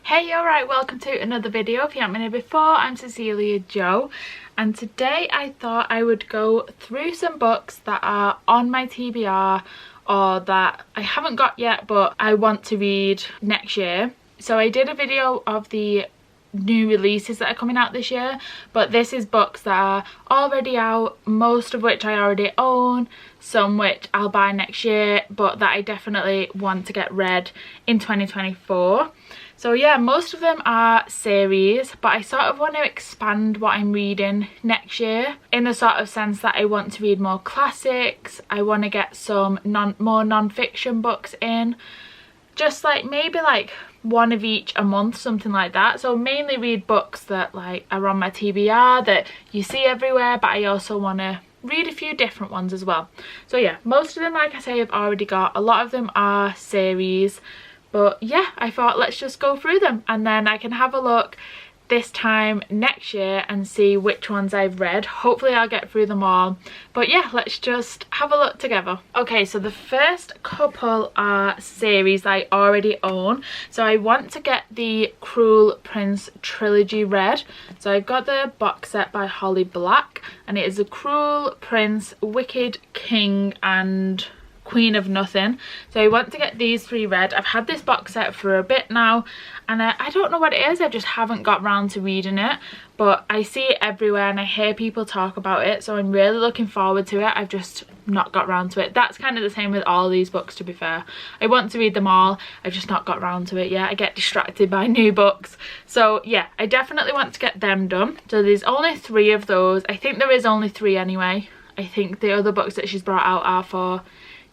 Hey, alright, welcome to another video. If you haven't been here before, I'm Cecilia Joe, and today I thought I would go through some books that are on my TBR or that I haven't got yet but I want to read next year. So I did a video of the new releases that are coming out this year, but this is books that are already out, most of which I already own, some which I'll buy next year, but that I definitely want to get read in 2024. So yeah, most of them are series, but I sort of want to expand what I'm reading next year in the sort of sense that I want to read more classics. I want to get some more non-fiction books in, just like maybe like one of each a month, something like that. So mainly read books that like are on my TBR that you see everywhere, but I also want to read a few different ones as well. So yeah, most of them, like I say, I've already got. A lot of them are series, but yeah, I thought let's just go through them and then I can have a look this time next year and see which ones I've read. Hopefully I'll get through them all, but yeah, let's just have a look together. Okay, so the first couple are series I already own. So I want to get the Cruel Prince trilogy read. So I've got the box set by Holly Black, and it is The Cruel Prince, Wicked King and Queen of Nothing. So I want to get these three read. I've had this box set for a bit now and I don't know what it is, I just haven't got round to reading it, but I see it everywhere and I hear people talk about it, so I'm really looking forward to it. I've just not got round to it. That's kind of the same with all these books, to be fair. I want to read them all, I've just not got round to it yet. I get distracted by new books. So yeah, I definitely want to get them done. So there's only 3 of those. I think there is only 3 anyway. I think the other books that she's brought out are for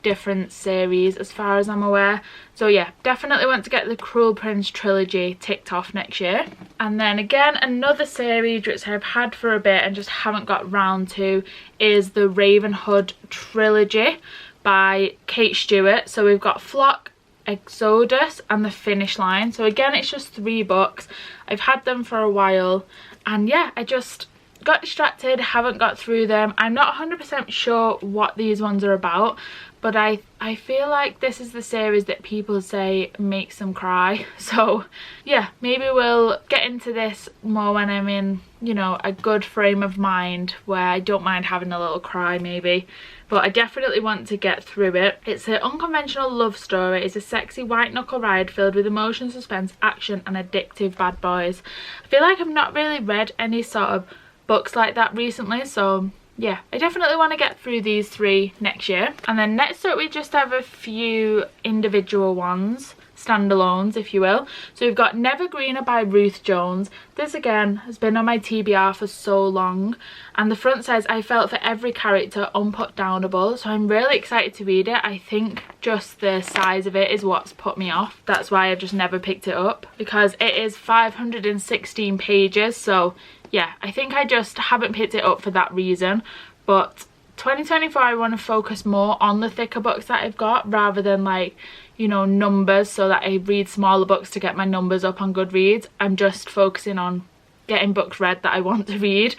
different series as far as I'm aware. So yeah, definitely want to get the Cruel Prince trilogy ticked off next year. And then again, another series which I've had for a bit and just haven't got round to is the Ravenhood trilogy by Kate Stewart. So we've got Flock, Exodus and The Finish Line. So again, it's just 3 books. I've had them for a while and yeah, I just got distracted, haven't got through them. I'm not 100% sure what these ones are about, but I feel like this is the series that people say makes them cry. So yeah, maybe we'll get into this more when I'm in, you know, a good frame of mind where I don't mind having a little cry maybe. But I definitely want to get through it. It's an unconventional love story. It's a sexy white knuckle ride filled with emotion, suspense, action and addictive bad boys. I feel like I've not really read any sort of books like that recently, so yeah, I definitely want to get through these 3 next year. And then next up we just have a few individual ones, standalones if you will. So we've got Never Greener by Ruth Jones. This again has been on my TBR for so long, and the front says, I felt for every character unputdownable. So I'm really excited to read it. I think just the size of it is what's put me off. That's why I've just never picked it up, because it is 516 pages. So yeah, I think I just haven't picked it up for that reason. But 2024 I want to focus more on the thicker books that I've got rather than like, you know, numbers, so that I read smaller books to get my numbers up on Goodreads. I'm just focusing on getting books read that I want to read.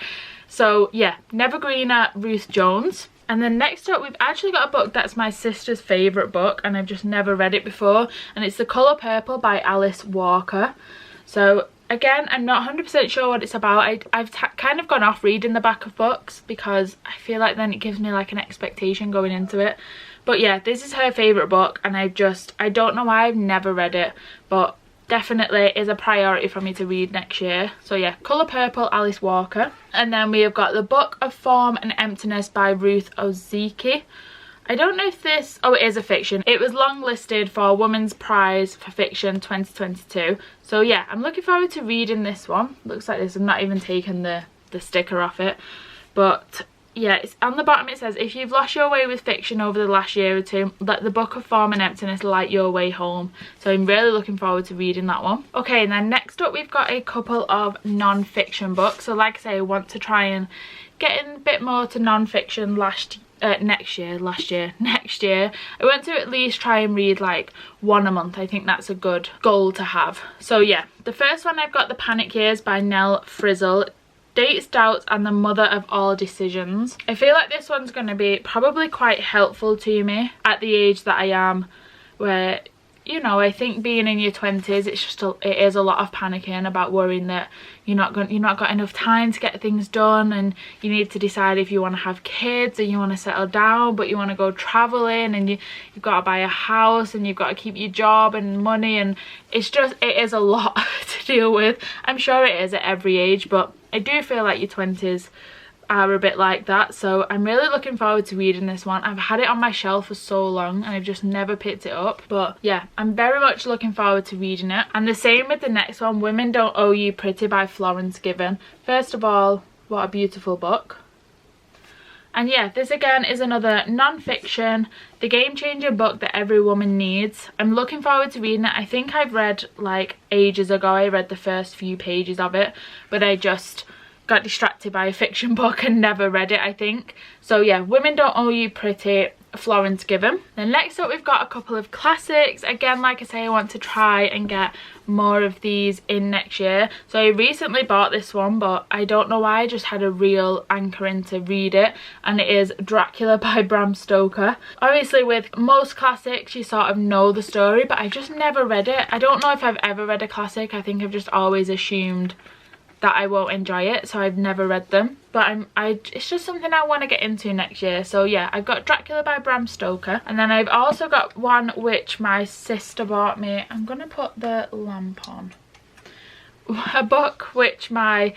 So yeah, Never Greener, Ruth Jones. And then next up we've actually got a book that's my sister's favourite book and I've just never read it before, and it's The Colour Purple by Alice Walker. So again, I'm not 100% sure what it's about. I've kind of gone off reading the back of books because I feel like then it gives me like an expectation going into it. But yeah, this is her favourite book and I don't know why I've never read it, but definitely is a priority for me to read next year. So yeah, Colour Purple, Alice Walker. And then we have got The Book of Form and Emptiness by Ruth Ozeki. I don't know if this, oh, it is a fiction. It was longlisted for Women's Prize for Fiction 2022. So yeah, I'm looking forward to reading this one. Looks like this, I'm not even taking the sticker off it. But yeah, it's on the bottom it says, if you've lost your way with fiction over the last year or 2, let The Book of Form and Emptiness light your way home. So I'm really looking forward to reading that one. Okay, and then next up we've got a couple of non-fiction books. So like I say, I want to try and get in a bit more to non-fiction next year. I want to at least try and read like 1 a month. I think that's a good goal to have. So yeah, the first one I've got The Panic Years by Nell Frizzle. Dates, Doubts and the Mother of All Decisions. I feel like this one's going to be probably quite helpful to me at the age that I am, where you know, I think being in your 20s, it's just it is a lot of panicking about worrying that you're not got enough time to get things done, and you need to decide if you want to have kids and you want to settle down, but you want to go traveling, and you've got to buy a house, and you've got to keep your job and money, and it is a lot to deal with. I'm sure it is at every age, but I do feel like your 20s are a bit like that. So I'm really looking forward to reading this one. I've had it on my shelf for so long and I've just never picked it up, but yeah, I'm very much looking forward to reading it. And the same with the next one, Women Don't Owe You Pretty by Florence Given. First of all, what a beautiful book. And yeah, this again is another non-fiction, the game-changing book that every woman needs. I'm looking forward to reading it. I think I've read, like, ages ago, I read the first few pages of it, but I just got distracted by a fiction book and never read it, I think. So yeah, Women Don't Owe You Pretty, Florence Given. Then next up we've got a couple of classics. Again, like I say, I want to try and get more of these in next year. So I recently bought this one, but I don't know why, I just had a real hankering to read it, and it is Dracula by Bram Stoker. Obviously with most classics you sort of know the story, but I've just never read it. I don't know if I've ever read a classic. I think I've just always assumed that I won't enjoy it, so I've never read them, but it's just something I want to get into next year. So yeah, I've got Dracula by Bram Stoker, and then I've also got one which my sister bought me. I'm gonna put the lamp on. A book which my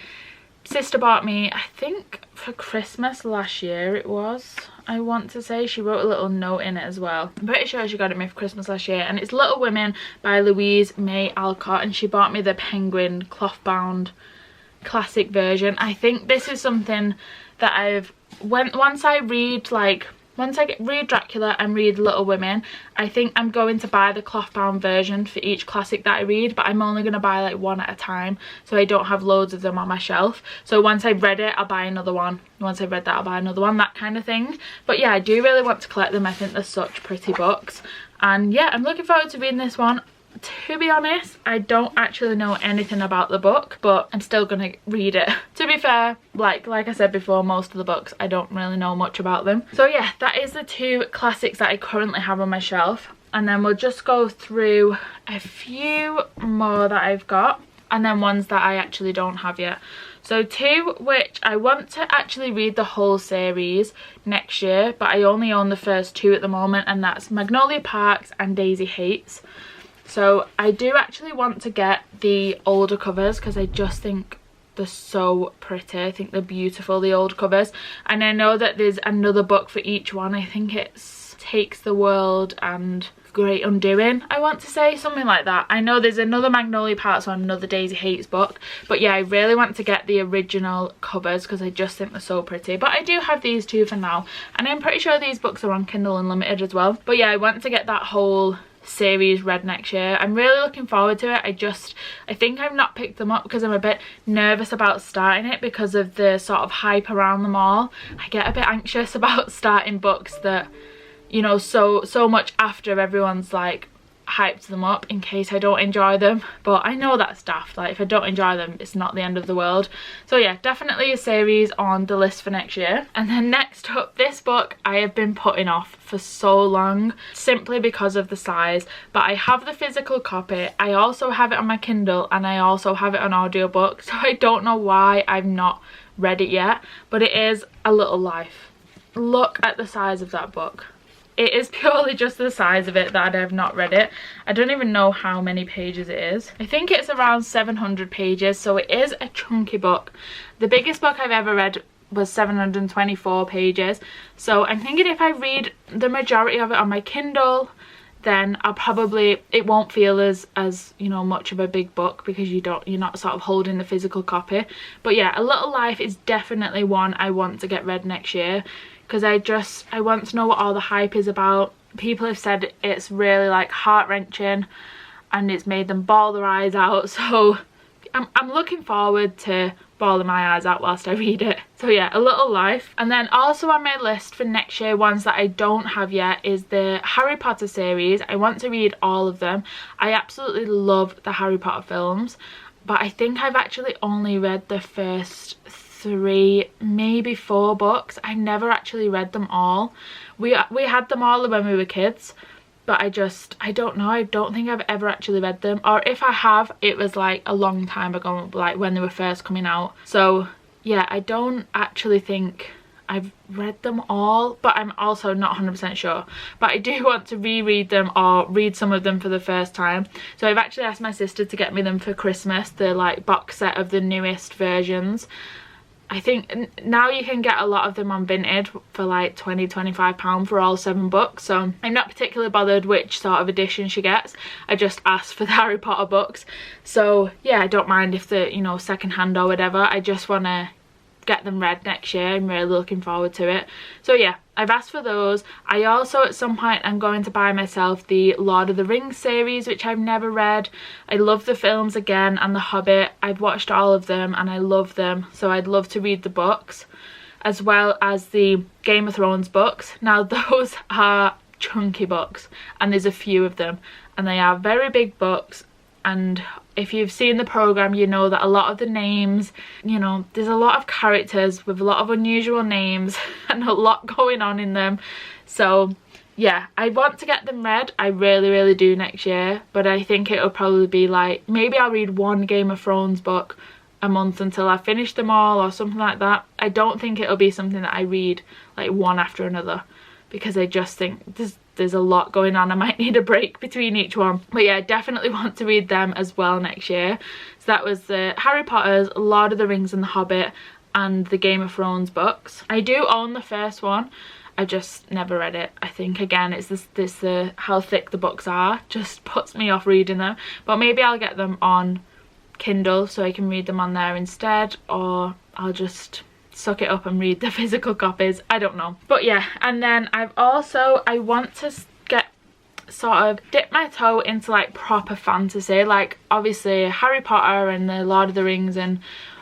sister bought me, I think for Christmas last year it was, I want to say. She wrote a little note in it as well. I'm pretty sure she got it me for Christmas last year, and it's Little Women by Louise May Alcott, and she bought me the Penguin cloth bound classic version. I think this is something that once I read Dracula and read Little Women, I think I'm going to buy the cloth bound version for each classic that I read, but I'm only going to buy like one at a time, so I don't have loads of them on my shelf. So once I've read it, I'll buy another one. Once I've read that, I'll buy another one, that kind of thing. But yeah, I do really want to collect them. I think they're such pretty books, and yeah, I'm looking forward to reading this one. To be honest, I don't actually know anything about the book, but I'm still gonna read it. To be fair, like I said before, most of the books I don't really know much about them. So yeah, that is the two classics that I currently have on my shelf, and then we'll just go through a few more that I've got, and then ones that I actually don't have yet. So two which I want to actually read the whole series next year, but I only own the first two at the moment, and that's Magnolia Parks and Daisy Hates. So I do actually want to get the older covers because I just think they're so pretty. I think they're beautiful, the old covers. And I know that there's another book for each one. I think it's Takes the World and Great Undoing, I want to say, something like that. I know there's another Magnolia Parks or another Daisy Hates book, but yeah, I really want to get the original covers because I just think they're so pretty. But I do have these two for now, and I'm pretty sure these books are on Kindle Unlimited as well. But yeah, I want to get that whole series read next year. I'm really looking forward to it. I think I've not picked them up because I'm a bit nervous about starting it because of the sort of hype around them all. I get a bit anxious about starting books that, you know, so much after everyone's like hyped them up, in case I don't enjoy them. But I know that's daft. Like, if I don't enjoy them, it's not the end of the world. So yeah, definitely a series on the list for next year. And then next up, this book I have been putting off for so long, simply because of the size. But I have the physical copy, I also have it on my Kindle, and I also have it on audiobook, so I don't know why I've not read it yet. But it is A Little Life. Look at the size of that book. It is purely just the size of it that I have not read it. I don't even know how many pages it is. I think it's around 700 pages, so it is a chunky book. The biggest book I've ever read was 724 pages. So I'm thinking if I read the majority of it on my Kindle, then it won't feel as you know, much of a big book, because you're not sort of holding the physical copy. But yeah, A Little Life is definitely one I want to get read next year, because I want to know what all the hype is about. People have said it's really like heart-wrenching and it's made them bawl their eyes out, so I'm looking forward to bawling my eyes out whilst I read it. So yeah, A Little Life. And then also on my list for next year, ones that I don't have yet, is the Harry Potter series. I want to read all of them. I absolutely love the Harry Potter films, but I think I've actually only read the first 3, maybe 4 books. I never actually read them all. We had them all when we were kids, but I don't know, I don't think I've ever actually read them, or if I have, it was like a long time ago, like when they were first coming out. So yeah, I don't actually think I've read them all, but I'm also not 100% sure. But I do want to reread them or read some of them for the first time. So I've actually asked my sister to get me them for Christmas, the like box set of the newest versions. I think now you can get a lot of them on Vinted for like £20–25 for all 7 books. So I'm not particularly bothered which sort of edition she gets. I just asked for the Harry Potter books. So yeah, I don't mind if they're, you know, second hand or whatever. I just want to get them read next year. I'm really looking forward to it. So yeah, I've asked for those. I also at some point I'm going to buy myself the Lord of the Rings series, which I've never read. I love the films again, and The Hobbit. I've watched all of them and I love them, so I'd love to read the books, as well as the Game of Thrones books. Now those are chunky books and there's a few of them, and they are very big books, and if you've seen the programme, you know that a lot of the names, you know, there's a lot of characters with a lot of unusual names and a lot going on in them. So yeah, I want to get them read. I really do next year, but I think it'll probably be like, maybe I'll read one Game of Thrones book a month until I finish them all or something like that. I don't think it'll be something that I read like one after another, because I just think there's a lot going on. I might need a break between each one. But yeah, I definitely want to read them as well next year. So that was the Harry Potter's, Lord of the Rings and The Hobbit, and the Game of Thrones books. I do own the first one. I just never read it. I think again it's this how thick the books are just puts me off reading them. But maybe I'll get them on Kindle so I can read them on there instead, or I'll just suck it up and read the physical copies. I don't know. But yeah, and then I want to get sort of dip my toe into like proper fantasy. Like obviously Harry Potter and the Lord of the Rings and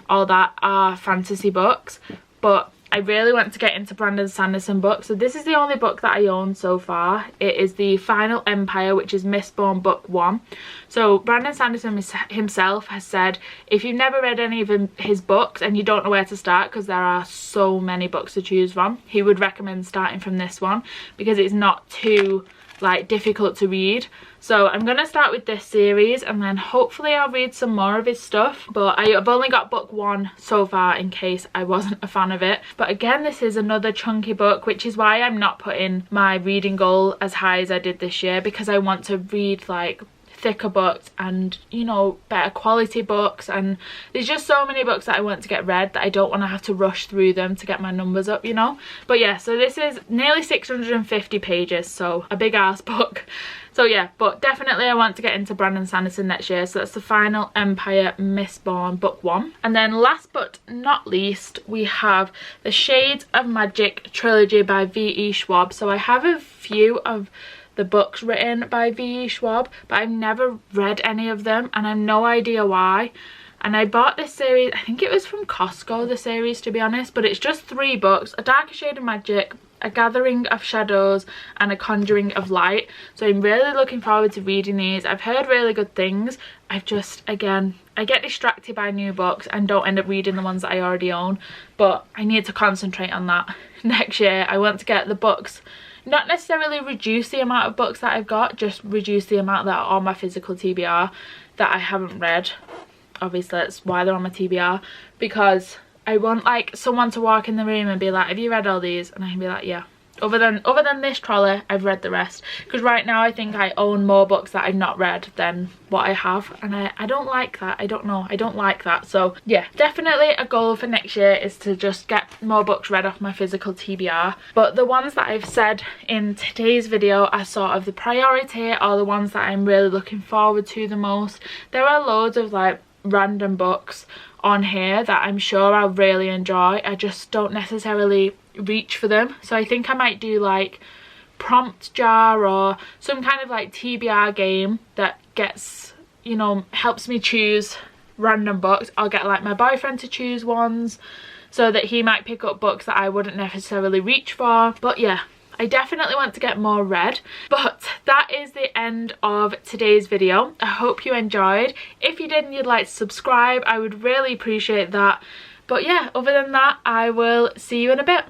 all that are fantasy books, but I really want to get into Brandon Sanderson books. So this is the only book that I own so far. It is The Final Empire, which is Mistborn book 1. So Brandon Sanderson himself has said if you've never read any of his books and you don't know where to start, because there are so many books to choose from, he would recommend starting from this one because it's not too like difficult to read. So I'm gonna start with this series and then hopefully I'll read some more of his stuff, but I've only got book 1 so far in case I wasn't a fan of it. But again, this is another chunky book, which is why I'm not putting my reading goal as high as I did this year, because I want to read like thicker books and, you know, better quality books, and there's just so many books that I want to get read that I don't want to have to rush through them to get my numbers up, you know. But yeah, so this is nearly 650 pages, so a big ass book. So yeah, but definitely I want to get into Brandon Sanderson next year. So that's The Final Empire Mistborn book 1. And then last but not least, we have the Shades of Magic trilogy by V.E. Schwab. So I have a few of the books written by V.E. Schwab, but I've never read any of them and I have no idea why. And I bought this series, I think it was from Costco, the series, to be honest, but it's just 3 books: A Darker Shade of Magic, A Gathering of Shadows, and A Conjuring of Light. So I'm really looking forward to reading these. I've heard really good things. I've just, again, I get distracted by new books and don't end up reading the ones that I already own, but I need to concentrate on that next year. I want to get the books, not necessarily reduce the amount of books that I've got, just reduce the amount that are on my physical TBR that I haven't read. Obviously that's why they're on my TBR, because I want like someone to walk in the room and be like, have you read all these? And I can be like, yeah. Other than this trolley, I've read the rest. Because right now I think I own more books that I've not read than what I have, and I don't like that. I don't know, I don't like that. So yeah, definitely a goal for next year is to just get more books read off my physical TBR. But the ones that I've said in today's video are sort of the priority, or the ones that I'm really looking forward to the most. There are loads of like random books on here that I'm sure I'll really enjoy. I just don't necessarily reach for them. So I think I might do like prompt jar or some kind of like TBR game that gets, you know, helps me choose random books. I'll get like my boyfriend to choose ones so that he might pick up books that I wouldn't necessarily reach for. But yeah, I definitely want to get more read. But that is the end of today's video. I hope you enjoyed. If you did and you'd like to subscribe, I would really appreciate that. But yeah, other than that, I will see you in a bit.